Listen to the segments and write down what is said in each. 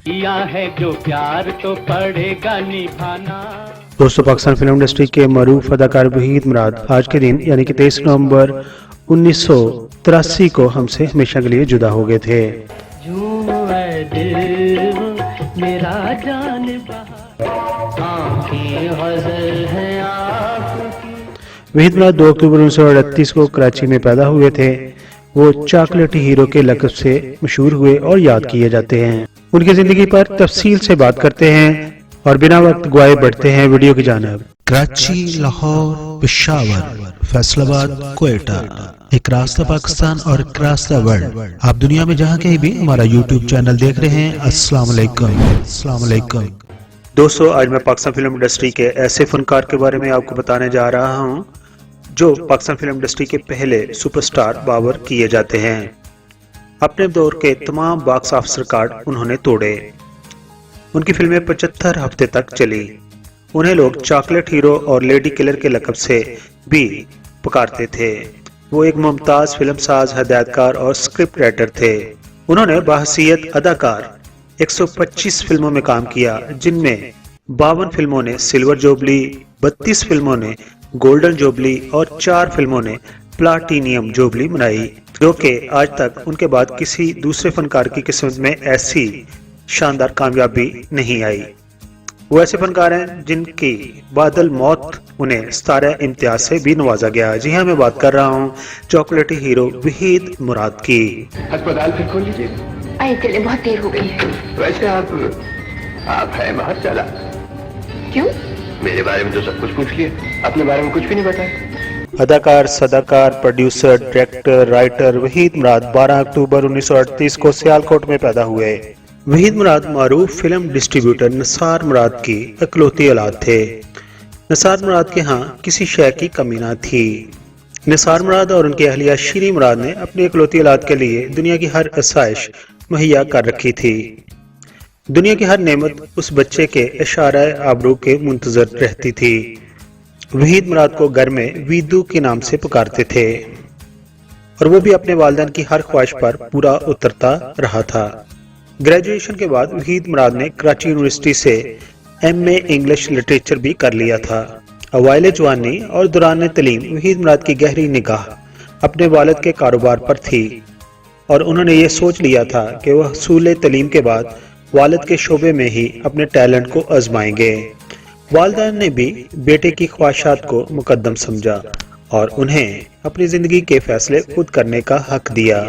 किया है जो प्यार तो पड़ेगा निभाना। दोस्तों, पाकिस्तान फिल्म इंडस्ट्री के मरूफ अदाकार वहीद मुराद आज के दिन यानी कि 23 नवंबर 1983 को हमसे हमेशा के लिए जुदा हो गए थे। मेरा जान वहीद मुराद 2 अक्टूबर 1938 को कराची में पैदा हुए थे। वो चॉकलेटी हीरो के लक़ब से मशहूर हुए और याद किए जाते हैं। उनकी जिंदगी पर तफसील से बात करते हैं और बिना वक्त गवाए बढ़ते हैं वीडियो की जानिब। कराची, लाहौर, पेशावर, फैसलाबाद, कोयटा, एक रास्ता पाकिस्तान और एक रास्ता वर्ल्ड। आप दुनिया में जहाँ कहीं भी हमारा यूट्यूब चैनल देख रहे हैं, अस्सलाम वालेकुम। अस्सलाम वालेकुम। दोस्तों, आज मैं पाकिस्तान फिल्म इंडस्ट्री के ऐसे फनकार के बारे में आपको बताने जा रहा हूँ जो पाकिस्तान फिल्म इंडस्ट्री के पहले सुपरस्टार बावर किए जाते हैं। अपने दौर के तमाम बॉक्स ऑफिस रिकॉर्ड उन्होंने तोड़े। उनकी फिल्में 75 हफ्ते तक चली। उन्हें लोग चॉकलेट हीरो और लेडी किलर के लक़ब से भी पुकारते थे। वो एक मुमताज फिल्मसाज, हदायतकार और स्क्रिप्ट राइटर थे। उन्होंने बाहसियत अदाकार 125 फिल्मों में काम किया, जिनमें 52 फिल्मों ने सिल्वर जुबली, 32 फिल्मों ने गोल्डन जुबली और 4 फिल्मों ने प्लाटिनियम जुबली मनाई, जो कि आज तक उनके बाद किसी दूसरे फनकार की किस्मत में ऐसी शानदार कामयाबी नहीं आई। वो ऐसे फनकार हैं जिनकी बादल मौत उन्हें सितारा इम्तियाज से भी नवाजा गया। जी हाँ, मैं बात कर रहा हूँ चॉकलेटी हीरो वहीद मुराद की। अस्पताल फिर खोल लीजिए। आए चले, बहुत देर हो गई है। वैसे आप हैं बाहर चला। क्यों? मेरे बारे में तो सब कुछ पूछ लिए, अपने बारे में कुछ भी नहीं बताया। अदाकार, सदाकार, प्रोड्यूसर, डायरेक्टर, राइटर वहीद मुराद 12 अक्टूबर 1938 को सियालकोट में पैदा हुए। वहीद मुराद मारूफ फिल्म डिस्ट्रीब्यूटर निसार मुराद की इकलौती औलाद थे। निसार मुराद के यहाँ किसी शय की कमी न थी। निसार मुराद और उनकी अहलिया शीरी मुराद ने अपनी इकलौती औलाद के लिए दुनिया की हर आसाइश मुहैया कर रखी थी। दुनिया की हर नेमत उस बच्चे के इशारा आबरू के मुंतजर रहती थी। वहीद मुराद को घर में वीदू के नाम से पुकारते थे और वो भी अपने वालिदैन की हर ख्वाहिश पर पूरा उतरता रहा था। ग्रेजुएशन के बाद वहीद मुराद ने कराची यूनिवर्सिटी से MA इंग्लिश लिटरेचर भी कर लिया था। अवाइल जवानी और दौरान तलीम वहीद मुराद की गहरी निगाह अपने वालिद के कारोबार पर थी और उन्होंने ये सोच लिया था कि वह हसूल तलीम के बाद वालिद के शोबे में ही अपने टैलेंट को आजमाएंगे। वालिदैन ने भी बेटे की ख्वाहिशात को मुकद्दम समझा और उन्हें अपनी जिंदगी के फैसले खुद करने का हक दिया।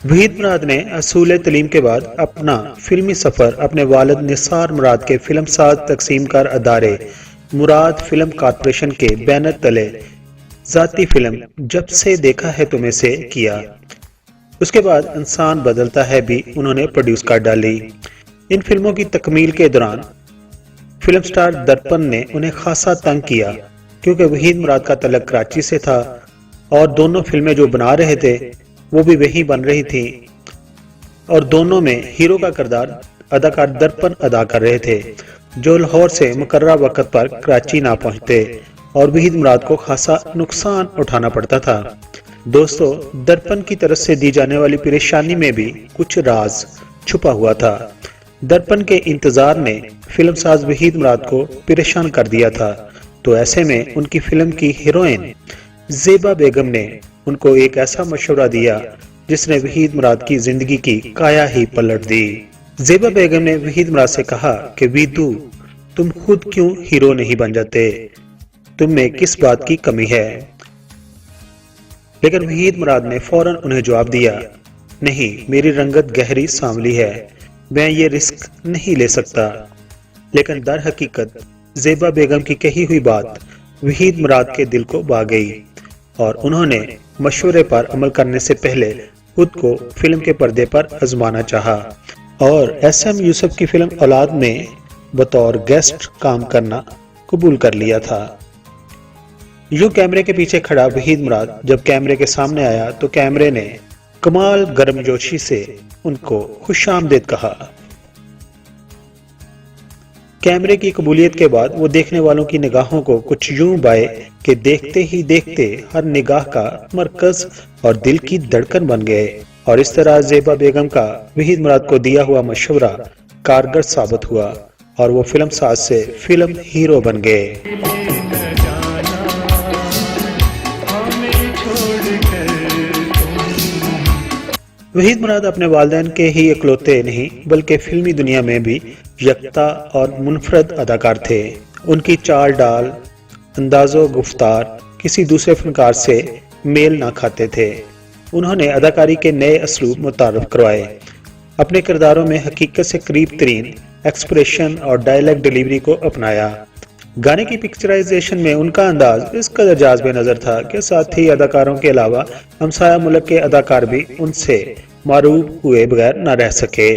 वहीद मुराद ने हसूल तलीम के बाद अपना फिल्मी सफर अपने वालिद निसार मुराद के फिल्मसाज तकसीमकार अदारे मुराद फिल्म कॉरपोरेशन के बैनर तले जाती फिल्म जब से देखा है तुम्हें से किया। उसके बाद इंसान बदलता है भी उन्होंने प्रोड्यूस कर डाली। इन फिल्मों की तकमील के दौरान फिल्म स्टार दर्पण ने उन्हें खासा तंग किया, क्योंकि वहीद मुराद का तलक कराची से था और दोनों फिल्में जो बना रहे थे वो भी वहीं बन रही थी और दोनों में हीरो का किरदार अदाकार दर्पण अदा कर रहे थे, जो लाहौर से मुकर्ररा वक्त पर कराची ना पहुंचते और वहीद मुराद को खासा नुकसान उठाना पड़ता था। दोस्तों, दर्पण की तरफ से दी जाने वाली परेशानी में भी कुछ राज छुपा हुआ था। दर्पण के इंतजार ने फिल्मसाज वहीद मुराद को परेशान कर दिया था, तो ऐसे में उनकी फिल्म की हीरोइन ज़ेबा बेगम ने उनको एक ऐसा मशवरा दिया जिसने वहीद मुराद की जिंदगी की काया ही पलट दी। ज़ेबा बेगम ने वहीद मुराद से कहा कि वीदू, तुम खुद क्यों हीरो नहीं बन जाते? तुम में किस बात की कमी है? लेकिन वहीद मुराद ने फौरन उन्हें जवाब दिया, नहीं, मेरी रंगत गहरी सांवली है, मैं ये रिस्क नहीं ले सकता। लेकिन दर हकीकत ज़ेबा बेगम की कही हुई बात वहीद मुराद के दिल को भा गई और उन्होंने मशवरे पर अमल करने से पहले खुद को फिल्म के पर्दे पर आजमाना चाहा और SM यूसुफ की फिल्म औलाद में बतौर गेस्ट काम करना कबूल कर लिया था। यूं कैमरे के पीछे खड़ा वहीद मुराद जब कैमरे के सामने आया तो कैमरे ने कमाल गर्मजोशी से उनको खुशामदीद कहा। कैमरे की कबूलियत के बाद वो देखने वालों की निगाहों को कुछ यूं बाए कि देखते ही देखते हर निगाह का मरकज और दिल की धड़कन बन गए اور اس طرح زیبا بیگم کا وحید مراد کو دیا ہوا مشورہ کارگر ثابت ہوا اور وہ فلم ساز سے فلم ہیرو بن گئے۔ وحید مراد اپنے والدین کے ہی اکلوتے نہیں بلکہ فلمی دنیا میں بھی یکتا اور منفرد اداکار تھے۔ ان کی چال ڈال، انداز و گفتار کسی دوسرے فنکار سے میل نہ کھاتے تھے۔ انہوں نے اداکاری کے نئے اسلوب متعارف کروائے، اپنے کرداروں میں حقیقت سے قریب ترین ایکسپریشن اور ڈائیلاگ ڈیلیوری کو اپنایا۔ گانے کی پکچرائزیشن میں ان کا انداز اس قدر جاذب نظر تھا کہ ساتھی اداکاروں کے علاوہ ہمسایہ ملک کے اداکار بھی ان سے معروف ہوئے بغیر نہ رہ سکے۔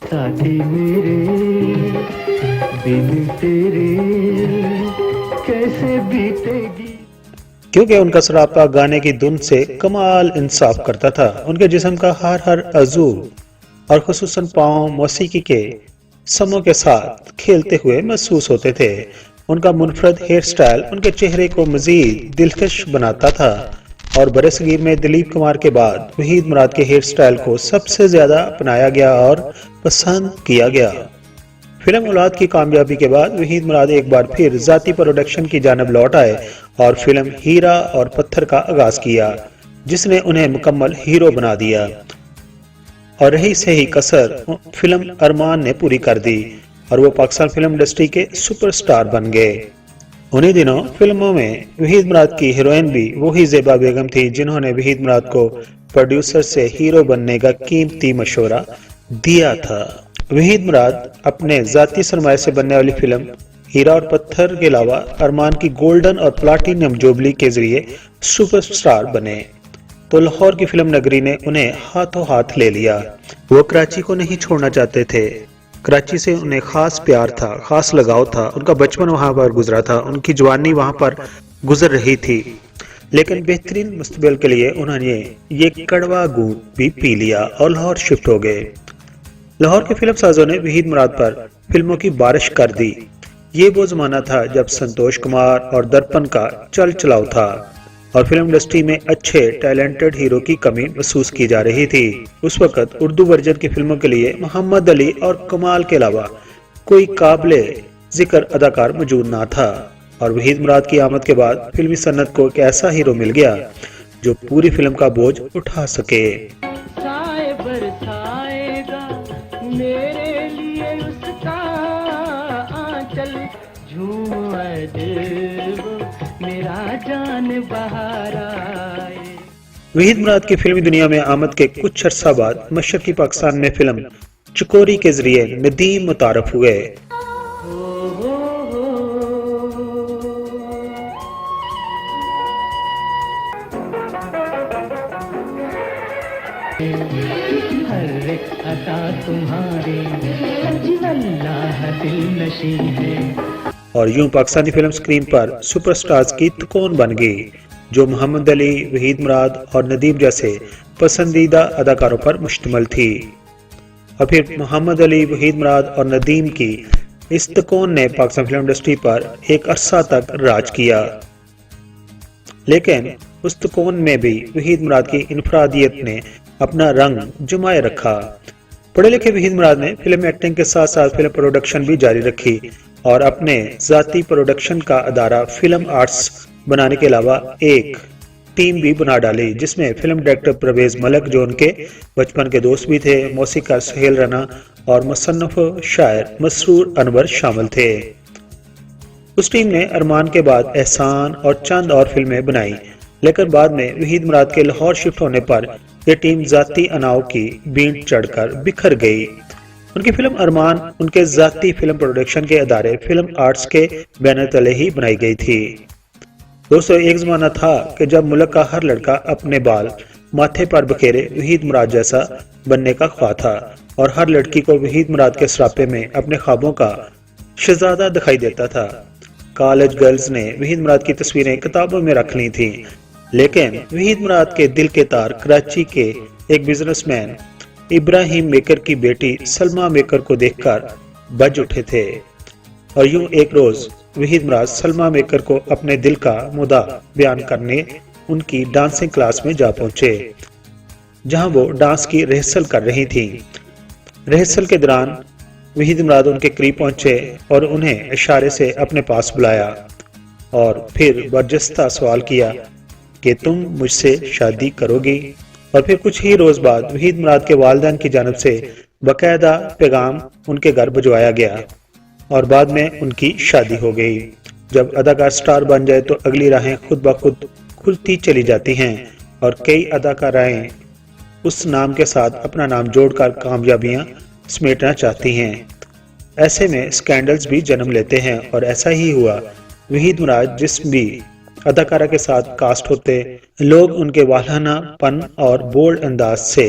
ساتھی میرے بن تیرے کیسے بیتے گی، کیونکہ ان کا سراپا گانے کی دھن سے کمال انصاف کرتا تھا۔ ان کے جسم کا ہر عضو اور خصوصاً پاؤں موسیقی کے سموں کے ساتھ کھیلتے ہوئے محسوس ہوتے تھے۔ ان کا منفرد ہیئر سٹائل ان کے چہرے کو مزید دلکش بناتا تھا اور برصغیر میں دلیپ کمار کے بعد وحید مراد کے ہیئر سٹائل کو سب سے زیادہ اپنایا گیا اور پسند کیا گیا۔ فلم اولاد کی کامیابی کے بعد وحید مراد ایک بار پھر ذاتی پروڈکشن کی جانب لوٹ آئے اور فلم ہیرا اور پتھر کا آغاز کیا، جس نے انہیں مکمل ہیرو بنا دیا، اور رہی صحیح کسر فلم ارمان نے پوری کر دی اور وہ پاکستان فلم انڈسٹری کے سپر سٹار بن گئے۔ انہی دنوں فلموں میں وحید مراد کی ہیروئن بھی وہی زیبا بیگم تھی جنہوں نے وحید مراد کو پروڈیوسر سے ہیرو بننے کا قیمتی مشورہ دیا تھا۔ وحید مراد اپنے ذاتی سرمایہ سے بننے والی فلم ہیرا اور پتھر کے علاوہ ارمان کی گولڈن اور پلاٹینم جوبلی کے ذریعے سپر سٹار بنے تو لاہور کی فلم نگری نے انہیں ہاتھوں ہاتھ لے لیا۔ وہ کراچی کو نہیں چھوڑنا چاہتے تھے۔ کراچی سے انہیں خاص پیار تھا، خاص لگاؤ تھا۔ ان کا بچپن وہاں پر گزرا تھا، ان کی جوانی وہاں پر گزر رہی تھی، لیکن بہترین مستقبل کے لیے انہوں نے یہ کڑوا گھونٹ بھی پی لیا اور لاہور شفٹ ہو گئے۔ لاہور کے فلم سازوں نے وحید مراد پر فلموں کی بارش کر دی۔ یہ وہ زمانہ تھا جب سنتوش کمار اور درپن کا چل چلاؤ تھا اور فلم انڈسٹری میں اچھے ٹیلنٹڈ ہیرو کی کمی محسوس کی جا رہی تھی۔ اس وقت اردو ورژن کی فلموں کے لیے محمد علی اور کمال کے علاوہ کوئی قابل ذکر اداکار موجود نہ تھا، اور وحید مراد کی آمد کے بعد فلمی صنعت کو ایک ایسا ہیرو مل گیا جو پوری فلم کا بوجھ اٹھا سکے۔ سائے برسائے گا میرے لیے اس کا آنچل، جھوم اے دل وہ میرا جان بہار آئے۔ وحید مراد کی فلمی دنیا میں آمد کے کچھ عرصہ بعد مشرقی پاکستان میں فلم چکوری کے ذریعے ندیم متعارف ہوئے۔ ہر ایک عطا تمہاری اللہ دل نشیں ہے، اور یوں پاکستانی فلم سکرین پر سپر سٹارز کی تکون بن گئی جو محمد علی، وحید مراد اور ندیم جیسے پسندیدہ اداکاروں پر مشتمل تھی۔ اور پھر محمد علی، وحید مراد اور ندیم کی اس تکون نے پاکستان فلم انڈسٹری پر ایک عرصہ تک راج کیا، لیکن اس تکون میں بھی وحید مراد کی انفرادیت نے اپنا رنگ جمائے رکھا۔ پڑھے لکھے وحید مراد نے فلم ایکٹنگ کے ساتھ ساتھ فلم پروڈکشن بھی جاری رکھی اور اپنے ذاتی پروڈکشن کا ادارہ فلم آرٹس بنانے کے علاوہ ایک ٹیم بھی بنا ڈالی، جس میں فلم ڈائریکٹر پرویز ملک جو ان کے بچپن کے دوست بھی تھے، موسیقار سہیل رانا اور مصنف شاعر مسرور انور شامل تھے۔ اس ٹیم نے ارمان کے بعد احسان اور چند اور فلمیں بنائی، لیکن بعد میں وحید مراد کے لاہور شفٹ ہونے پر یہ ٹیم ذاتی اناؤ کی بینٹ چڑھ کر بکھر گئی۔ ان کی فلم ارمان ان کے ذاتی فلم پروڈکشن کے ادارے فلم آرٹس کے بینر تلے ہی بنائی گئی تھی۔ دوستو، ایک زمانہ تھا کہ جب ملک کا ہر لڑکا اپنے بال ماتھے پر بکھیرے وحید مراد جیسا بننے کا خواہ تھا، اور ہر لڑکی کو وحید مراد کے سراپے میں اپنے خوابوں کا شہزادہ دکھائی دیتا تھا۔ کالج گرلز نے وحید مراد کی تصویریں کتابوں میں رکھ لی تھیں، لیکن وحید مراد کے دل کے تار کراچی کے ایک بزنس مین ابراہیم میکر کی بیٹی سلما میکر کو دیکھ کر بج اٹھے تھے، اور یوں ایک روز وحید مراد سلما میکر کو اپنے دل کا مدعا بیان کرنے ان کی ڈانسنگ کلاس میں جا پہنچے۔ जहां वो डांस की रिहर्सल कर रही थी। रिहर्सल के दौरान वहीद मुराद उनके करीब पहुंचे और उन्हें इशारे से अपने पास बुलाया और फिर बर्जस्ता सवाल किया कि तुम मुझसे शादी करोगी। और फिर कुछ ही रोज बाद वहीद मुराद के वालिदैन की जानिब से बाकायदा पैगाम उनके घर भिजवाया गया और बाद में उनकी शादी हो गई। जब अदाकार स्टार बन जाए तो अगली राहें खुद ब खुद खुलती चली जाती हैं और कई अदाकाराएं उस नाम के साथ अपना नाम जोड़कर कामयाबियां समेटना चाहती हैं। ऐसे में स्कैंडल्स भी जन्म लेते हैं और ऐसा ही हुआ। वहीद मुराद जिस भी अदाकारा के साथ कास्ट होते, लोग उनके वालानापन और बोल्ड अंदाज से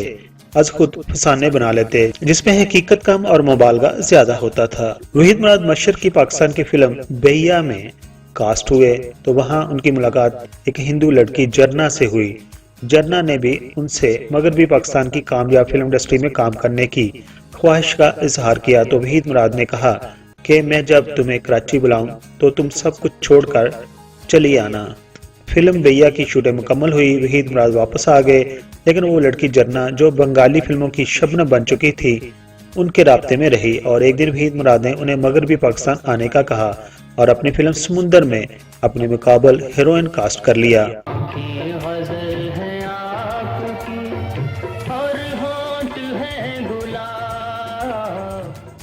अज खुद फसाने बना लेते, जिसमें हकीकत कम और मुबालगा ज्यादा होता था। वहीद मुराद मशरकी पाकिस्तान की फिल्म बैया में कास्ट हुए तो वहां उनकी मुलाकात एक हिंदू लड़की जरना से हुई। जरना ने भी उनसे मगरबी पाकिस्तान की कामयाब फिल्म इंडस्ट्री में काम करने की ख्वाहिश का इजहार किया तो वहीद मुराद ने कहा कि मैं जब तुम्हें कराची बुलाऊं तो तुम सब कुछ छोड़कर चली आना। फिल्म बैया की शूटिंग मुकम्मल हुई, वहीद मुराद वापस आ गए, लेकिन वो लड़की जरना जो बंगाली फिल्मों की शबनम बन चुकी थी उनके राब्ते में रही और एक दिन वहीद मुराद ने उन्हें मगरबी पाकिस्तान आने का कहा और अपनी फिल्म समुंदर में अपने मुकाबल हीरोइन कास्ट कर लिया।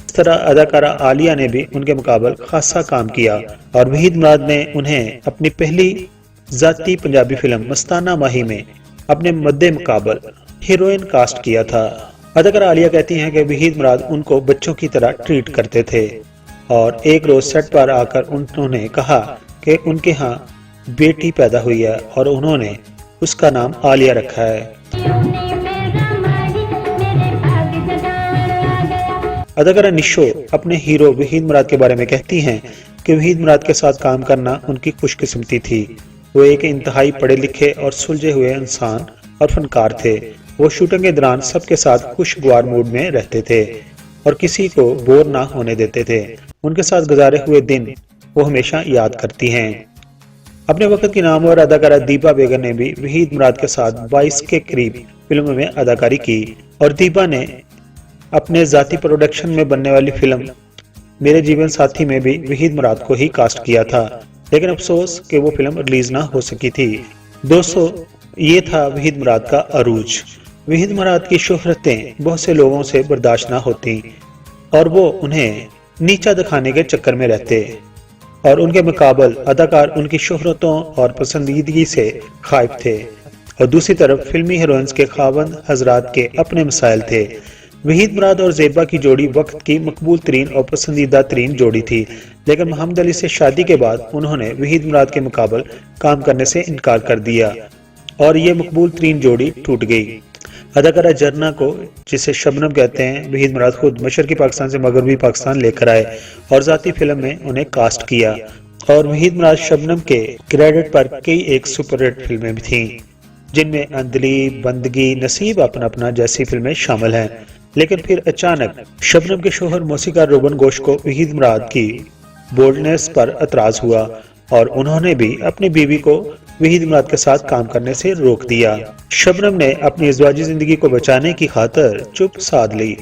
इस तरह अदाकारा आलिया ने भी उनके मुकाबल खासा काम किया और वहीद मुराद ने उन्हें अपनी पहली जाती पंजाबी फिल्म मस्ताना माही में अपने मद्दे मुकाबल हीरोइन कास्ट किया था। अदाकारा आलिया कहती हैं कि वहीद मुराद उनको बच्चों की तरह ट्रीट करते थे और एक रोज सेट पर आकर उन्होंने कहा कि उनके यहाँ बेटी पैदा हुई है और उन्होंने उसका नाम आलिया रखा है। अदाकारा निशो अपने हीरो वहीद मुराद के बारे में कहती हैं कि वहीद मुराद के साथ काम करना उनकी खुशकिस्मती थी। वो एक इंतहाई पढ़े लिखे और सुलझे हुए इंसान और फनकार थे। वो शूटिंग के दौरान सबके साथ खुशगवार मूड में रहते थे और किसी को बोर ना होने देते थे। उनके साथ गुजारे हुए दिन वो हमेशा याद करती हैं। अपने वक्त की नामवर अदाकारा दीपा बेगम ने भी वहीद मुराद के साथ 22 के करीब फिल्मों में अदाकारी की और दीपा ने अपने जाती प्रोडक्शन में बनने वाली फिल्म मेरे जीवन साथी में भी वहीद मुराद को ही कास्ट किया था, लेकिन अफसोस कि वो फिल्म रिलीज ना हो सकी थी। दोस्तों, ये था वहीद मुराद का अरूज। वहीद मुराद की शोहरतें बहुत से लोगों से बर्दाश्त ना होती और वो उन्हें नीचा दिखाने के चक्कर में रहते और उनके मुकाबल अदाकार उनकी शोहरतों और पसंदीदगी से खाइफ थे और दूसरी तरफ फिल्मी हीरोइंस के खावंद हजरात के अपने मसाइल थे। वहीद मुराद और ज़ेबा की जोड़ी वक्त की मकबूल तरीन और पसंदीदा तरीन जोड़ी थी, लेकिन मोहम्मद अली से शादी के बाद उन्होंने वहीद मुराद के मुकाबल काम करने से इनकार कर दिया और ये मकबूल तरीन जोड़ी टूट गई। अदाकारा जरना को, जिसे शबनम कहते हैं, वहीद मुराद खुद मशरकी पाकिस्तान से मगरबी पाकिस्तान लेकर आए और जाती फिल्म में उन्हें कास्ट किया और वहीद मुराद शबनम के क्रेडिट पर कई एक सुपरहिट फिल्में भी थीं, जिनमें अंधली, बंदगी, नसीब अपना अपना जैसी फिल्में शामिल हैं। लेकिन फिर अचानक शबनम के शोहर मौसीकार रोबन गोश को वहीद मुराद की बोल्डनेस पर एतराज हुआ और उन्होंने भी अपनी बीवी को वहीद मुराद के साथ काम करने से रोक दिया। शबनम ने अपनी इज़वाजी जिंदगी को बचाने की खातिर चुप साध ली,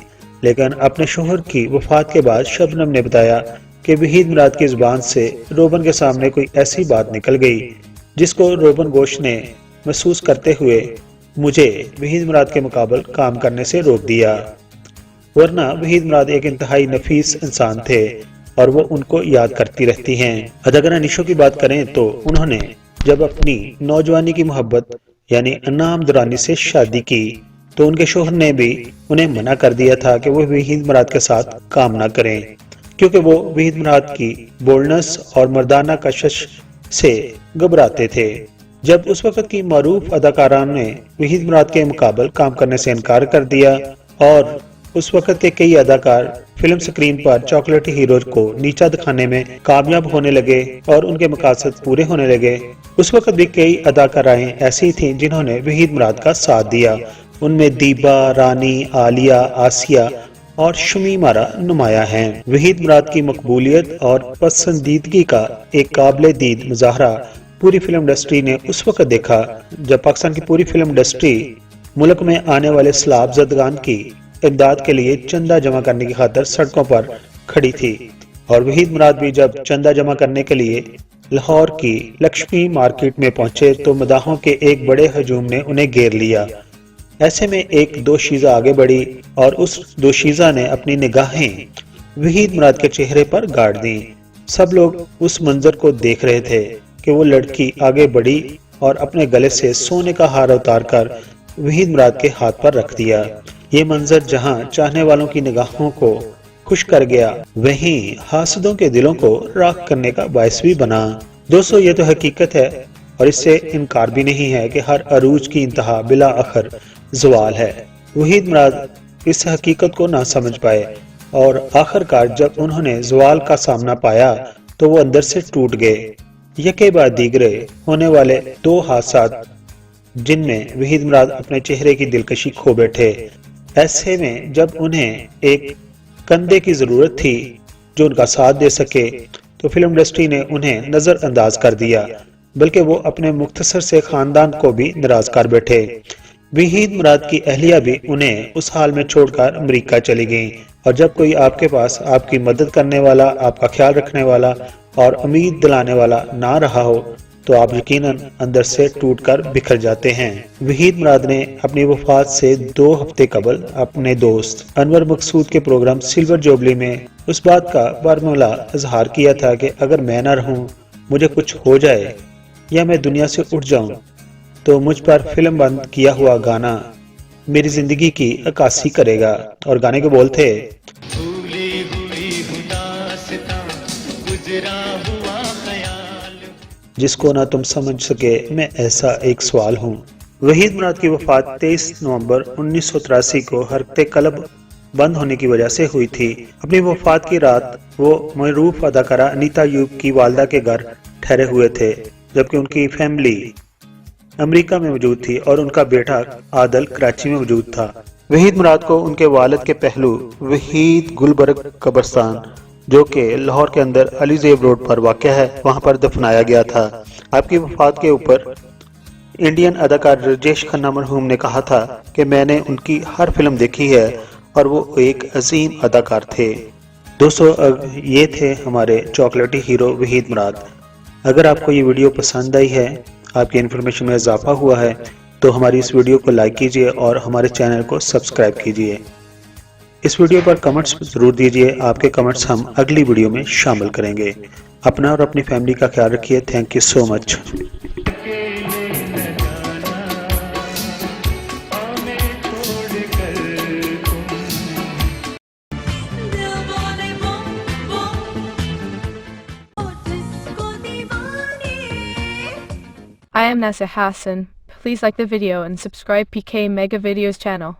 लेकिन अपने शोहर की वफात के बाद शबनम ने बताया कि वहीद मुराद की जुबान से रोबन के सामने कोई ऐसी बात निकल गई जिसको रोबन गोश ने महसूस करते हुए मुझे वहीद मुराद के मुकाबल काम करने से रोक दिया, वरना वहीद मुराद एक इंतहाई नफीस इंसान थे और वो उनको याद करती रहती हैं। अदाकारा निशो की बात करें तो उन्होंने जब अपनी नौजवानी की मोहब्बत यानी अनाम दुरानी से शादी की तो उनके शोहर ने भी उन्हें मना कर दिया था कि वो वहीद मुराद के साथ काम ना करें, क्योंकि वो वहीद मुराद की बोल्डनेस और मर्दाना कशिश से घबराते थे। जब उस वक्त की मारूफ अदाकारा ने वहीद मुराद के मुकाबल काम करने से इनकार कर दिया और उस वक्त के कई अदाकार फिल्म स्क्रीन पर चॉकलेटी हीरो को नीचा दिखाने में कामयाब होने लगे और उनके मकासद पूरे होने लगे, उस वक्त भी कई अदाकाराएं ऐसी थीं जिन्होंने वहीद मुराद का साथ दिया। उनमें दीबा, रानी, आलिया, आसिया और शमीमारा नुमाया हैं। वहीद मुराद की मकबूलियत और पसंदीदगी का एक काबिल दीद मुजाहरा पूरी फिल्म इंडस्ट्री ने उस वक्त देखा जब पाकिस्तान की पूरी फिल्म इंडस्ट्री मुल्क में आने वाले सैलाब ज़दगान की इमदाद के लिए चंदा जमा करने की खातिर सड़कों पर खड़ी थी और वहीद मुराद भी जब चंदा जमा करने के लिए लाहौर की लक्ष्मी मार्केट में पहुंचे तो मदाहों के एक बड़े हजूम ने उन्हें घेर लिया। ऐसे में एक दोशीज़ा आगे बढ़ी और उस दोशीज़ा ने अपनी निगाहें वहीद मुराद के चेहरे पर गाड़ दी। सब लोग उस मंजर को देख रहे थे कि वो लड़की आगे बढ़ी और अपने गले से सोने का हार उतार कर वहीद मुराद के हाथ पर रख दिया। ये मंजर जहां चाहने वालों की निगाहों को खुश कर गया, वहीं हासदों के दिलों को राख करने का बायस भी बना। दोस्तों, ये तो हकीकत है और इससे इनकार भी नहीं है कि हर अरूज की इंतहा बिला आखिर ज़वाल है। वहीद मुराद इस हकीकत को ना समझ पाए और आखिरकार जब उन्होंने ज़वाल का सामना पाया तो वो अंदर से टूट गए। यके बाद दीगरे होने वाले दो हादसात जिनमें वहीद मुराद अपने चेहरे की दिलकशी खो बैठे। ऐसे में जब उन्हें एक कंधे की जरूरत थी जो उनका साथ दे सके तो फिल्म इंडस्ट्री ने उन्हें नजरअंदाज कर दिया, बल्कि वो अपने मुख्तसर से खानदान को भी नाराज कर बैठे। वहीद मुराद की अहलिया भी उन्हें उस हाल में छोड़कर अमेरिका चली गईं और जब कोई आपके पास आपकी मदद करने वाला, आपका ख्याल रखने वाला और उम्मीद दिलाने वाला ना रहा हो तो आप यकीनन अंदर से टूटकर बिखर जाते हैं। वहीद मुराद ने अपनी वफात से 2 हफ्ते कबल अपने दोस्त अनवर मकसूद के प्रोग्राम सिल्वर जुबली में उस बात का बरमूला इजहार किया था कि अगर मैं ना रहूं, मुझे कुछ हो जाए या मैं दुनिया से उठ जाऊं तो मुझ पर फिल्म बंद किया हुआ गाना मेरी जिंदगी की अक्कासी करेगा। और गाने के बोल थे, जिसको ना तुम समझ सके मैं ऐसा एक सवाल हूँ। वहीद मुराद की वफात 23 नवंबर 1983 को हरकते कलब बंद होने की वजह से हुई थी। अपनी वफात की रात वो मरूफ अदाकारा अनीता अयूब की वालदा के घर ठहरे हुए थे, जबकि उनकी फैमिली अमेरिका में मौजूद थी और उनका बेटा आदल कराची में मौजूद था। वहीद मुराद को उनके वालिद के पहलू वहीद गुलबर्ग कब्रिस्तान जो कि लाहौर के अंदर अली ज़ेब रोड पर वाक़या है, वहां पर दफनाया गया था। आपकी वफात के ऊपर इंडियन अदाकार राजेश खन्ना मरहूम ने कहा था कि मैंने उनकी हर फिल्म देखी है और वो एक अजीम अदाकार थे। दोस्तों, ये थे हमारे चॉकलेटी हीरो वहीद मुराद। अगर आपको ये वीडियो पसंद आई है, आपकी इन्फॉर्मेशन में इजाफा हुआ है, तो हमारी इस वीडियो को लाइक कीजिए और हमारे चैनल को सब्सक्राइब कीजिए। इस वीडियो पर कमेंट्स जरूर दीजिए, आपके कमेंट्स हम अगली वीडियो में शामिल करेंगे। अपना और अपनी फैमिली का ख्याल रखिए। Thank you so much. I am Nasser Hassan. Please like the video and subscribe PK Mega Videos channel.